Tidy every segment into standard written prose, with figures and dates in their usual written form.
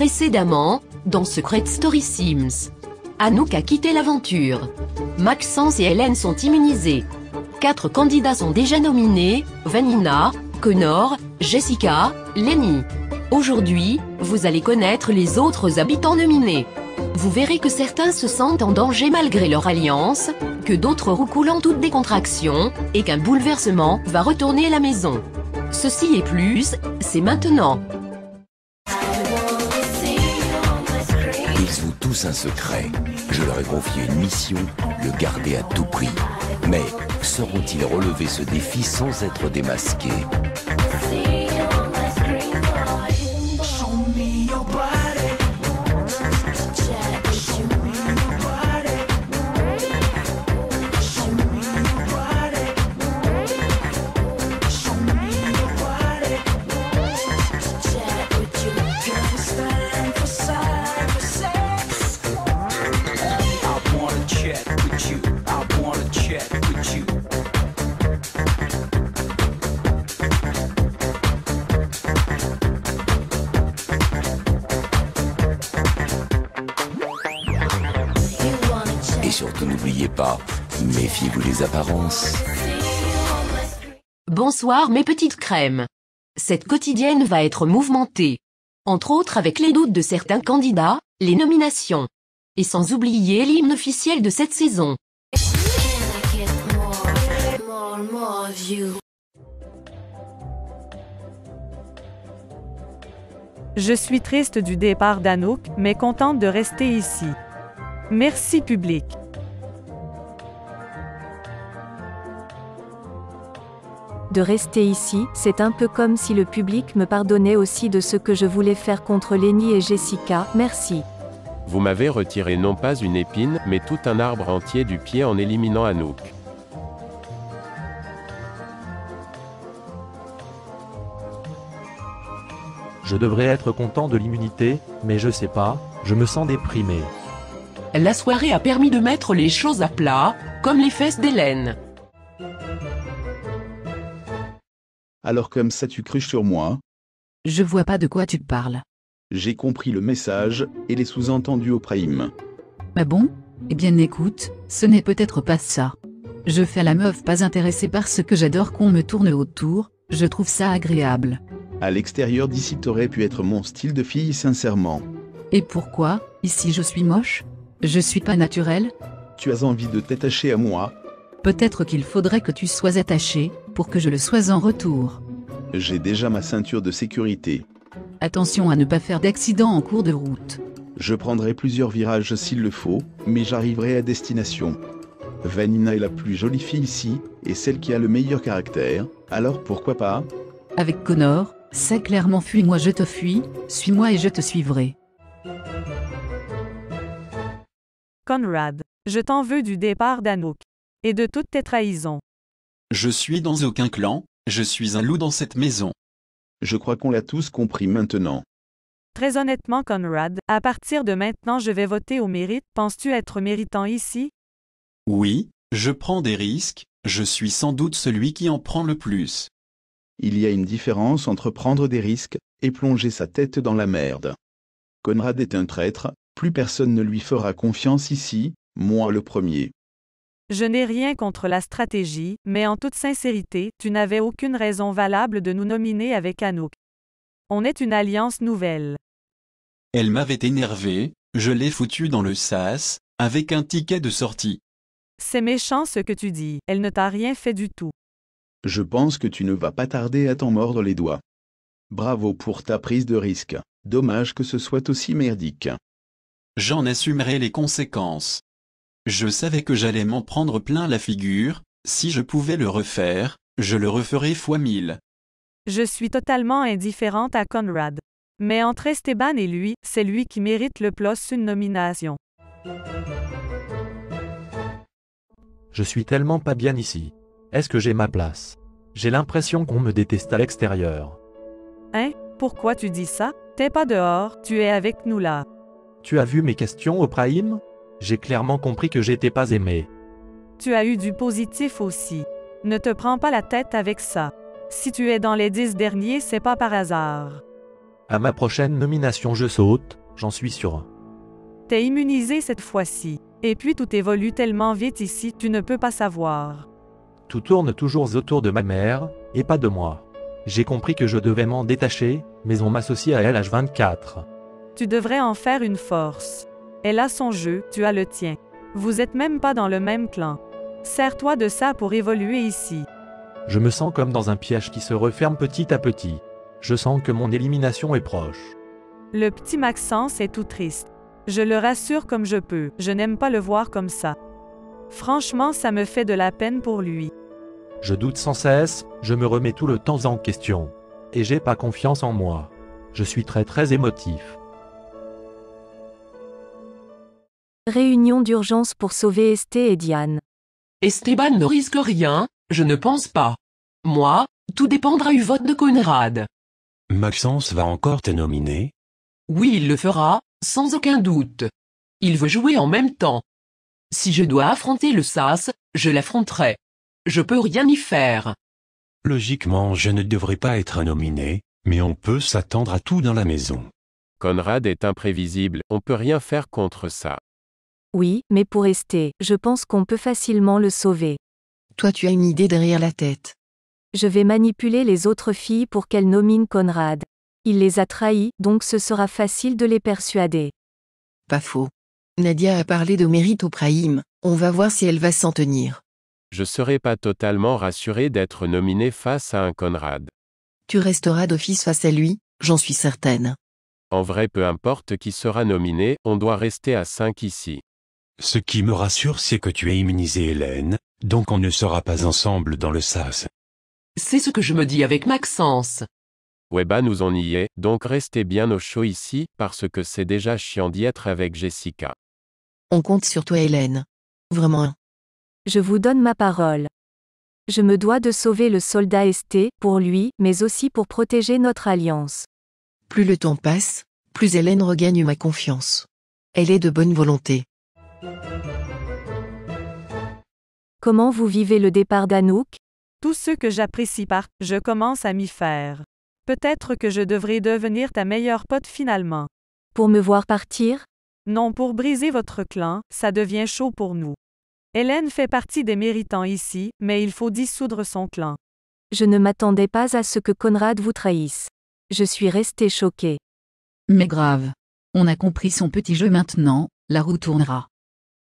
Précédemment, dans Secret Story Sims. Anouk a quitté l'aventure. Maxence et Hélène sont immunisés. 4 candidats sont déjà nominés, Vanina, Connor, Jessica, Lenny. Aujourd'hui, vous allez connaître les autres habitants nominés. Vous verrez que certains se sentent en danger malgré leur alliance, que d'autres roucoulent en toute décontraction, et qu'un bouleversement va retourner à la maison. Ceci et plus, c'est maintenant. Ils ont tous un secret. Je leur ai confié une mission, le garder à tout prix. Mais sauront-ils relever ce défi sans être démasqués ? Et surtout n'oubliez pas, méfiez-vous des apparences. Bonsoir mes petites crèmes. Cette quotidienne va être mouvementée. Entre autres avec les doutes de certains candidats, les nominations. Et sans oublier l'hymne officiel de cette saison. Je suis triste du départ d'Anouk, mais contente de rester ici. Merci public. De rester ici, c'est un peu comme si le public me pardonnait aussi de ce que je voulais faire contre Lenny et Jessica, merci. Vous m'avez retiré non pas une épine, mais tout un arbre entier du pied en éliminant Anouk. Je devrais être content de l'immunité, mais je sais pas, je me sens déprimé. La soirée a permis de mettre les choses à plat, comme les fesses d'Hélène. Alors comme ça tu cruches sur moi? Je vois pas de quoi tu parles. J'ai compris le message et les sous-entendus au prime. Ah bon? Eh bien écoute, ce n'est peut-être pas ça. Je fais la meuf pas intéressée parce que j'adore qu'on me tourne autour, je trouve ça agréable. À l'extérieur d'ici t'aurais pu être mon style de fille sincèrement. Et pourquoi, ici je suis moche? Je suis pas naturelle? Tu as envie de t'attacher à moi? Peut-être qu'il faudrait que tu sois attaché, pour que je le sois en retour. J'ai déjà ma ceinture de sécurité. Attention à ne pas faire d'accident en cours de route. Je prendrai plusieurs virages s'il le faut, mais j'arriverai à destination. Vanina est la plus jolie fille ici, et celle qui a le meilleur caractère, alors pourquoi pas? Avec Connor, c'est clairement fuis-moi je te fuis, suis-moi et je te suivrai. Conrad, je t'en veux du départ d'Anouk. Et de toutes tes trahisons. Je suis dans aucun clan, je suis un loup dans cette maison. Je crois qu'on l'a tous compris maintenant. Très honnêtement Conrad, à partir de maintenant je vais voter au mérite. Penses-tu être méritant ici? Oui, je prends des risques, je suis sans doute celui qui en prend le plus. Il y a une différence entre prendre des risques et plonger sa tête dans la merde. Conrad est un traître, plus personne ne lui fera confiance ici, moi le premier. Je n'ai rien contre la stratégie, mais en toute sincérité, tu n'avais aucune raison valable de nous nominer avec Anouk. On est une alliance nouvelle. Elle m'avait énervé, je l'ai foutue dans le sas, avec un ticket de sortie. C'est méchant ce que tu dis, elle ne t'a rien fait du tout. Je pense que tu ne vas pas tarder à t'en mordre les doigts. Bravo pour ta prise de risque, dommage que ce soit aussi merdique. J'en assumerai les conséquences. Je savais que j'allais m'en prendre plein la figure, si je pouvais le refaire, je le referais fois 1000. Je suis totalement indifférente à Conrad. Mais entre Esteban et lui, c'est lui qui mérite le plus une nomination. Je suis tellement pas bien ici. Est-ce que j'ai ma place? J'ai l'impression qu'on me déteste à l'extérieur. Hein? Pourquoi tu dis ça? T'es pas dehors, tu es avec nous là. Tu as vu mes questions au Prime? J'ai clairement compris que j'étais pas aimé. Tu as eu du positif aussi. Ne te prends pas la tête avec ça. Si tu es dans les 10 derniers, c'est pas par hasard. À ma prochaine nomination je saute, j'en suis sûr. T'es immunisé cette fois-ci. Et puis tout évolue tellement vite ici, tu ne peux pas savoir. Tout tourne toujours autour de ma mère, et pas de moi. J'ai compris que je devais m'en détacher, mais on m'associe à elle H24. Tu devrais en faire une force. Elle a son jeu, tu as le tien. Vous êtes même pas dans le même clan. Sers-toi de ça pour évoluer ici. Je me sens comme dans un piège qui se referme petit à petit. Je sens que mon élimination est proche. Le petit Maxence est tout triste. Je le rassure comme je peux, je n'aime pas le voir comme ça. Franchement, ça me fait de la peine pour lui. Je doute sans cesse, je me remets tout le temps en question. Et j'ai pas confiance en moi. Je suis très émotif. Réunion d'urgence pour sauver Esté et Diane. Esteban ne risque rien, je ne pense pas. Moi, tout dépendra du vote de Conrad. Maxence va encore te nominer? Oui, il le fera, sans aucun doute. Il veut jouer en même temps. Si je dois affronter le SAS, je l'affronterai. Je peux rien y faire. Logiquement, je ne devrais pas être nominé, mais on peut s'attendre à tout dans la maison. Conrad est imprévisible, on peut rien faire contre ça. Oui, mais pour Esté, je pense qu'on peut facilement le sauver. Toi tu as une idée derrière la tête. Je vais manipuler les autres filles pour qu'elles nominent Conrad. Il les a trahies, donc ce sera facile de les persuader. Pas faux. Nadia a parlé de mérite au Prime, on va voir si elle va s'en tenir. Je serai pas totalement rassuré d'être nominé face à un Conrad. Tu resteras d'office face à lui, j'en suis certaine. En vrai, peu importe qui sera nominé, on doit rester à 5 ici. Ce qui me rassure, c'est que tu as immunisé Hélène, donc on ne sera pas ensemble dans le SAS. C'est ce que je me dis avec Maxence. Ouais bah nous on y est, donc restez bien au chaud ici, parce que c'est déjà chiant d'y être avec Jessica. On compte sur toi Hélène. Vraiment. Je vous donne ma parole. Je me dois de sauver le soldat Esté, pour lui, mais aussi pour protéger notre alliance. Plus le temps passe, plus Hélène regagne ma confiance. Elle est de bonne volonté. Comment vous vivez le départ d'Anouk? Tous ceux que j'apprécie partent, je commence à m'y faire. Peut-être que je devrais devenir ta meilleure pote finalement. Pour me voir partir? Non, pour briser votre clan, ça devient chaud pour nous. Hélène fait partie des méritants ici, mais il faut dissoudre son clan. Je ne m'attendais pas à ce que Conrad vous trahisse. Je suis restée choquée. Mais grave. On a compris son petit jeu maintenant, la roue tournera.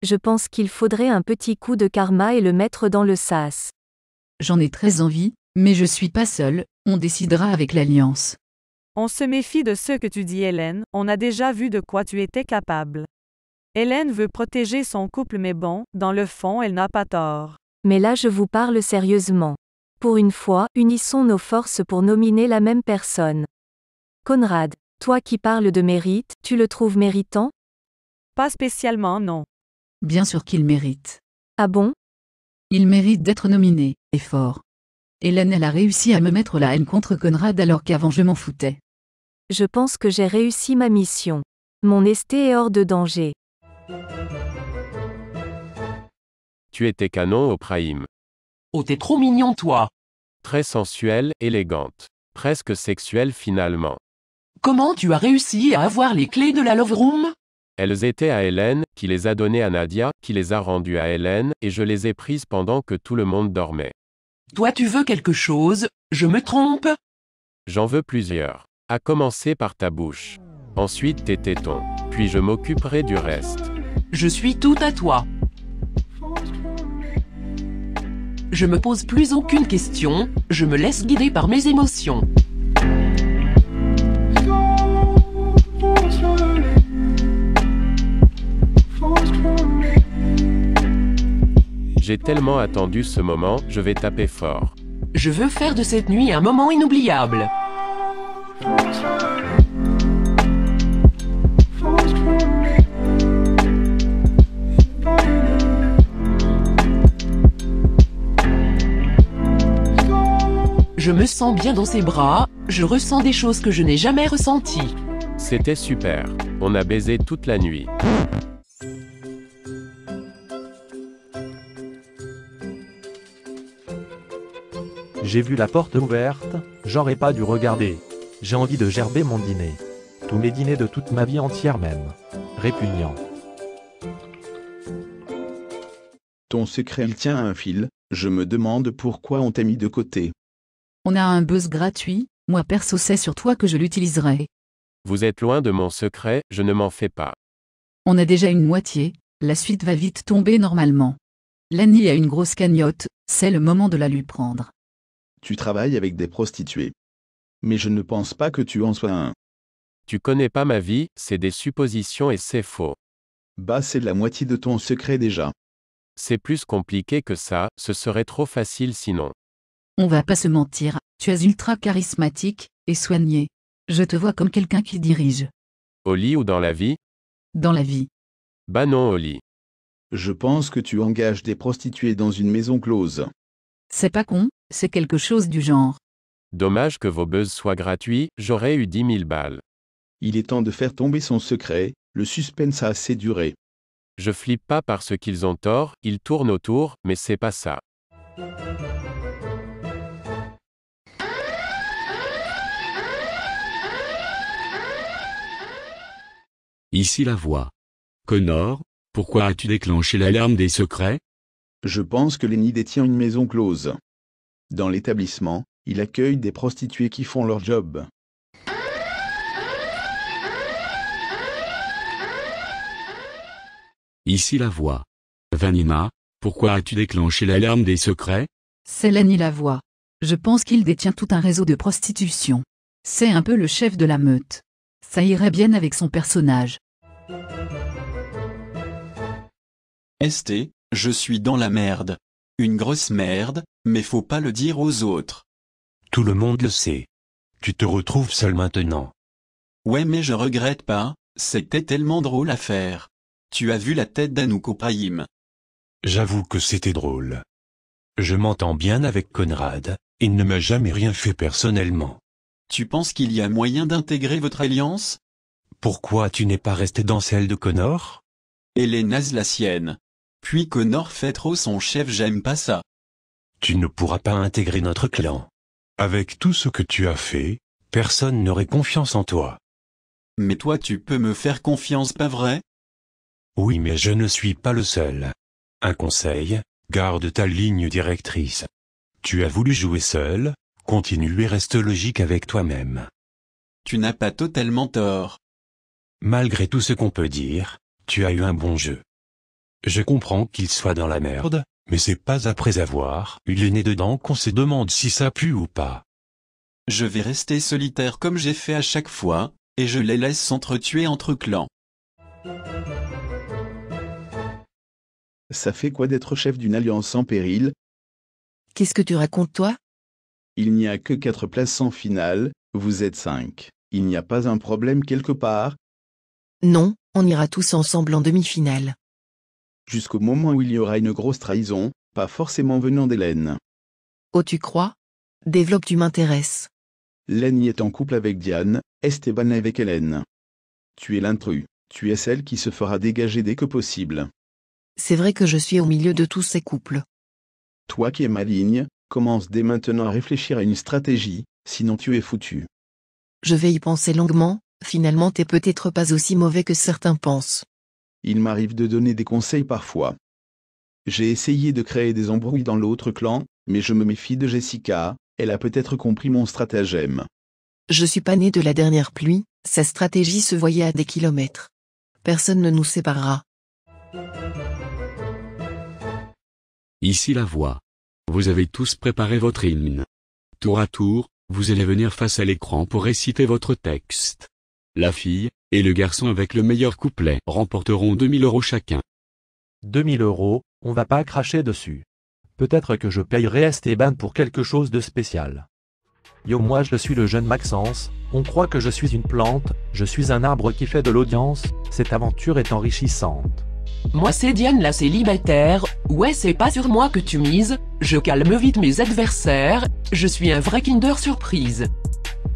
Je pense qu'il faudrait un petit coup de karma et le mettre dans le sas. J'en ai très envie, mais je suis pas seule, on décidera avec l'Alliance. On se méfie de ce que tu dis Hélène, on a déjà vu de quoi tu étais capable. Hélène veut protéger son couple mais bon, dans le fond elle n'a pas tort. Mais là je vous parle sérieusement. Pour une fois, unissons nos forces pour nominer la même personne. Conrad, toi qui parles de mérite, tu le trouves méritant? Pas spécialement non. Bien sûr qu'il mérite. Ah bon? Il mérite d'être nominé, et fort. Hélène elle a réussi à me mettre la haine contre Conrad alors qu'avant je m'en foutais. Je pense que j'ai réussi ma mission. Mon Esté est hors de danger. Tu étais canon au Prime. Oh t'es trop mignon toi. Très sensuelle, élégante. Presque sexuelle finalement. Comment tu as réussi à avoir les clés de la Love Room? Elles étaient à Hélène, qui les a données à Nadia, qui les a rendues à Hélène, et je les ai prises pendant que tout le monde dormait. Toi tu veux quelque chose, je me trompe? J'en veux plusieurs. À commencer par ta bouche. Ensuite tes tétons. Puis je m'occuperai du reste. Je suis tout à toi. Je me pose plus aucune question, je me laisse guider par mes émotions. J'ai tellement attendu ce moment, je vais taper fort. Je veux faire de cette nuit un moment inoubliable. Je me sens bien dans ses bras, je ressens des choses que je n'ai jamais ressenties. C'était super. On a baisé toute la nuit. J'ai vu la porte ouverte, j'aurais pas dû regarder. J'ai envie de gerber mon dîner. Tous mes dîners de toute ma vie entière même. Répugnant. Ton secret il tient à un fil, je me demande pourquoi on t'a mis de côté. On a un buzz gratuit, moi perso c'est sur toi que je l'utiliserai. Vous êtes loin de mon secret, je ne m'en fais pas. On a déjà une moitié, la suite va vite tomber normalement. Lanny a une grosse cagnotte, c'est le moment de la lui prendre. Tu travailles avec des prostituées. Mais je ne pense pas que tu en sois un. Tu connais pas ma vie, c'est des suppositions et c'est faux. Bah c'est la moitié de ton secret déjà. C'est plus compliqué que ça, ce serait trop facile sinon. On va pas se mentir, tu es ultra charismatique et soigné. Je te vois comme quelqu'un qui dirige. Au lit ou dans la vie? Dans la vie. Bah non au lit. Je pense que tu engages des prostituées dans une maison close. C'est pas con, c'est quelque chose du genre. Dommage que vos buzz soient gratuits, j'aurais eu 10 000 balles. Il est temps de faire tomber son secret, le suspense a assez duré. Je flippe pas parce qu'ils ont tort, ils tournent autour, mais c'est pas ça. Ici la voix. Connor, pourquoi as-tu déclenché l'alarme des secrets? Je pense que Lenny détient une maison close. Dans l'établissement, il accueille des prostituées qui font leur job. Ici la voix. Vanina, pourquoi as-tu déclenché l'alarme des secrets? C'est Lanny la voix. Je pense qu'il détient tout un réseau de prostitution. C'est un peu le chef de la meute. Ça irait bien avec son personnage. ST, je suis dans la merde. Une grosse merde, mais faut pas le dire aux autres. Tout le monde le sait. Tu te retrouves seul maintenant. Ouais mais je regrette pas, c'était tellement drôle à faire. Tu as vu la tête d'Anouk au Prime. J'avoue que c'était drôle. Je m'entends bien avec Conrad, il ne m'a jamais rien fait personnellement. Tu penses qu'il y a moyen d'intégrer votre alliance? Pourquoi tu n'es pas resté dans celle de Connor? Elle est naze la sienne. Puis Connor fait trop son chef, j'aime pas ça. Tu ne pourras pas intégrer notre clan. Avec tout ce que tu as fait, personne n'aurait confiance en toi. Mais toi tu peux me faire confiance, pas vrai? Oui mais je ne suis pas le seul. Un conseil, garde ta ligne directrice. Tu as voulu jouer seul, continue et reste logique avec toi-même. Tu n'as pas totalement tort. Malgré tout ce qu'on peut dire, tu as eu un bon jeu. Je comprends qu'il soit dans la merde, mais c'est pas après avoir eu le nez dedans qu'on se demande si ça pue ou pas. Je vais rester solitaire comme j'ai fait à chaque fois, et je les laisse s'entretuer entre clans. Ça fait quoi d'être chef d'une alliance en péril? Qu'est-ce que tu racontes toi? Il n'y a que 4 places en finale, vous êtes 5. Il n'y a pas un problème quelque part? Non, on ira tous ensemble en demi-finale. Jusqu'au moment où il y aura une grosse trahison, pas forcément venant d'Hélène. Oh tu crois? Développe, tu m'intéresses. Lenny est en couple avec Diane, Esteban avec Hélène. Tu es l'intrus, tu es celle qui se fera dégager dès que possible. C'est vrai que je suis au milieu de tous ces couples. Toi qui es maligne, commence dès maintenant à réfléchir à une stratégie, sinon tu es foutu. Je vais y penser longuement, finalement t'es peut-être pas aussi mauvais que certains pensent. Il m'arrive de donner des conseils parfois. J'ai essayé de créer des embrouilles dans l'autre clan, mais je me méfie de Jessica, elle a peut-être compris mon stratagème. Je suis pas né de la dernière pluie, sa stratégie se voyait à des kilomètres. Personne ne nous séparera. Ici la voix. Vous avez tous préparé votre hymne. Tour à tour, vous allez venir face à l'écran pour réciter votre texte. La fille, et le garçon avec le meilleur couplet remporteront 2000 € chacun. 2000 €, on va pas cracher dessus. Peut-être que je payerai Esteban pour quelque chose de spécial. Yo, moi je suis le jeune Maxence, on croit que je suis une plante, je suis un arbre qui fait de l'audience, cette aventure est enrichissante. Moi c'est Diane la célibataire, ouais c'est pas sur moi que tu mises, je calme vite mes adversaires, je suis un vrai Kinder Surprise.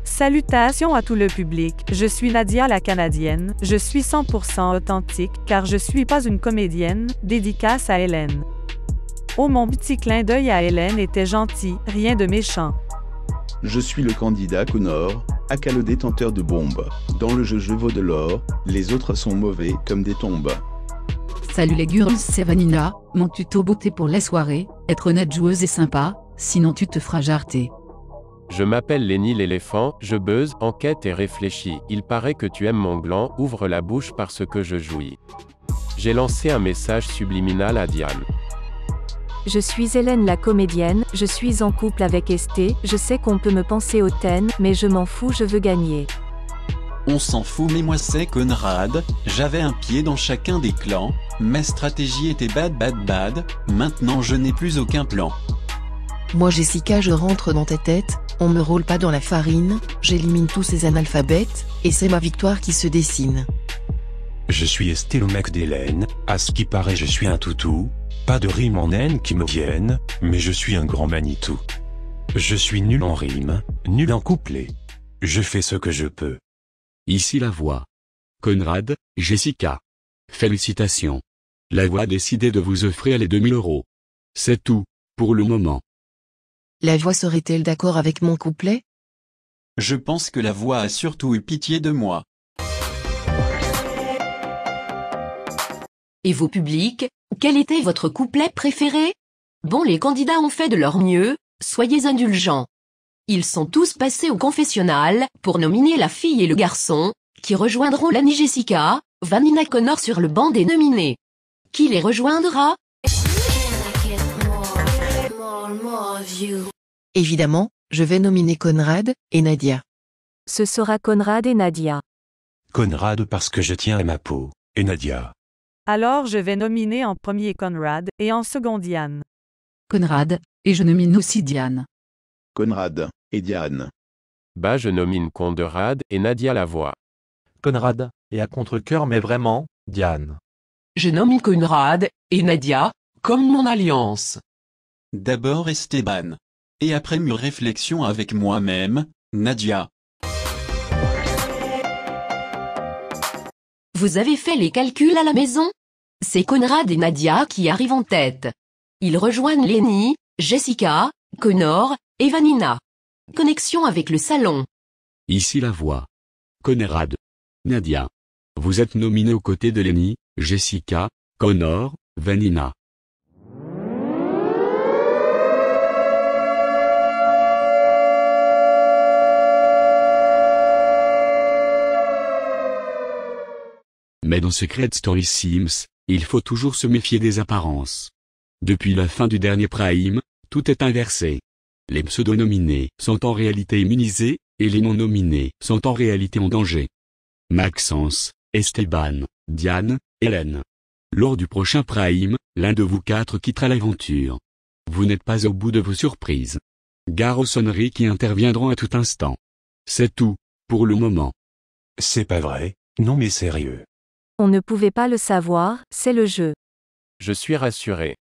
Salutations à tout le public, je suis Nadia la Canadienne, je suis 100% authentique car je suis pas une comédienne, dédicace à Hélène. Oh mon petit clin d'œil à Hélène était gentil, rien de méchant. Je suis le candidat Connor, Aka le détenteur de bombes. Dans le jeu je vaux de l'or, les autres sont mauvais comme des tombes. Salut les girls, c'est Vanina, mon tuto beauté pour la soirée, être honnête, joueuse et sympa, sinon tu te feras jarter. Je m'appelle Lenny l'éléphant, je buzz, enquête et réfléchis. Il paraît que tu aimes mon gland, ouvre la bouche parce que je jouis. J'ai lancé un message subliminal à Diane. Je suis Hélène la comédienne, je suis en couple avec Esté, je sais qu'on peut me penser hautaine, mais je m'en fous, je veux gagner. On s'en fout, mais moi c'est Conrad, j'avais un pied dans chacun des clans, ma stratégie était bad, maintenant je n'ai plus aucun plan. Moi Jessica, je rentre dans tes têtes, on me roule pas dans la farine, j'élimine tous ces analphabètes, et c'est ma victoire qui se dessine. Je suis Esté le mec d'Hélène, à ce qui paraît je suis un toutou, pas de rime en haine qui me viennent, mais je suis un grand Manitou. Je suis nul en rime, nul en couplet. Je fais ce que je peux. Ici la voix. Conrad, Jessica. Félicitations. La voix a décidé de vous offrir les 2000 €. C'est tout, pour le moment. La voix serait-elle d'accord avec mon couplet? Je pense que la voix a surtout eu pitié de moi. Et vous public, quel était votre couplet préféré? Bon, les candidats ont fait de leur mieux, soyez indulgents. Ils sont tous passés au confessionnal pour nominer la fille et le garçon, qui rejoindront l'Annie Jessica, Vanina Connor sur le banc des nominés. Qui les rejoindra? Évidemment, je vais nominer Conrad et Nadia. Ce sera Conrad et Nadia. Conrad parce que je tiens à ma peau, et Nadia. Alors je vais nominer en premier Conrad et en second Diane. Conrad, et je nomine aussi Diane. Conrad et Diane. Bah je nomine Conrad et Nadia la voix. Conrad, et à contre-cœur mais vraiment, Diane. Je nomme Conrad et Nadia, comme mon alliance. D'abord Esteban. Et après mûre réflexion avec moi-même, Nadia. Vous avez fait les calculs à la maison? C'est Conrad et Nadia qui arrivent en tête. Ils rejoignent Lenny, Jessica, Connor et Vanina. Connexion avec le salon. Ici la voix. Conrad. Nadia. Vous êtes nominés aux côtés de Lenny, Jessica, Connor, Vanina. Mais dans Secret Story Sims, il faut toujours se méfier des apparences. Depuis la fin du dernier Prime, tout est inversé. Les pseudo-nominés sont en réalité immunisés, et les non-nominés sont en réalité en danger. Maxence, Esteban, Diane, Hélène. Lors du prochain Prime, l'un de vous quatre quittera l'aventure. Vous n'êtes pas au bout de vos surprises. Gare aux sonneries qui interviendront à tout instant. C'est tout, pour le moment. C'est pas vrai, non mais sérieux. On ne pouvait pas le savoir, c'est le jeu. Je suis rassuré.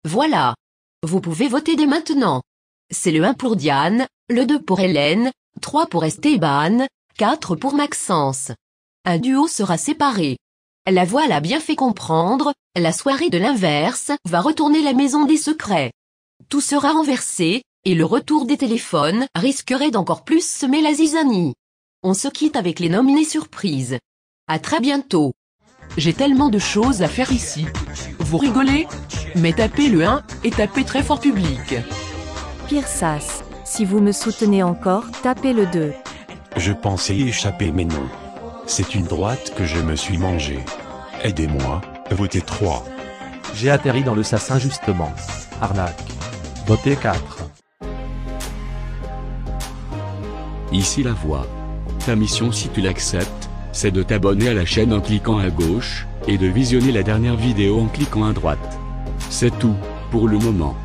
Voilà. Vous pouvez voter dès maintenant. C'est le 1 pour Diane, le 2 pour Hélène, 3 pour Esteban, 4 pour Maxence. Un duo sera séparé. La voix l'a bien fait comprendre, la soirée de l'inverse va retourner la maison des secrets. Tout sera renversé, et le retour des téléphones risquerait d'encore plus semer la zizanie. On se quitte avec les nominés surprises. À très bientôt. J'ai tellement de choses à faire ici. Vous rigolez? Mais tapez le 1 et tapez très fort public. Pire sas. Si vous me soutenez encore, tapez le 2. Je pensais y échapper mais non. C'est une droite que je me suis mangée. Aidez-moi, votez 3. J'ai atterri dans le sas injustement. Arnaque. Votez 4. Ici la voix. Ta mission si tu l'acceptes, c'est de t'abonner à la chaîne en cliquant à gauche, et de visionner la dernière vidéo en cliquant à droite. C'est tout, pour le moment.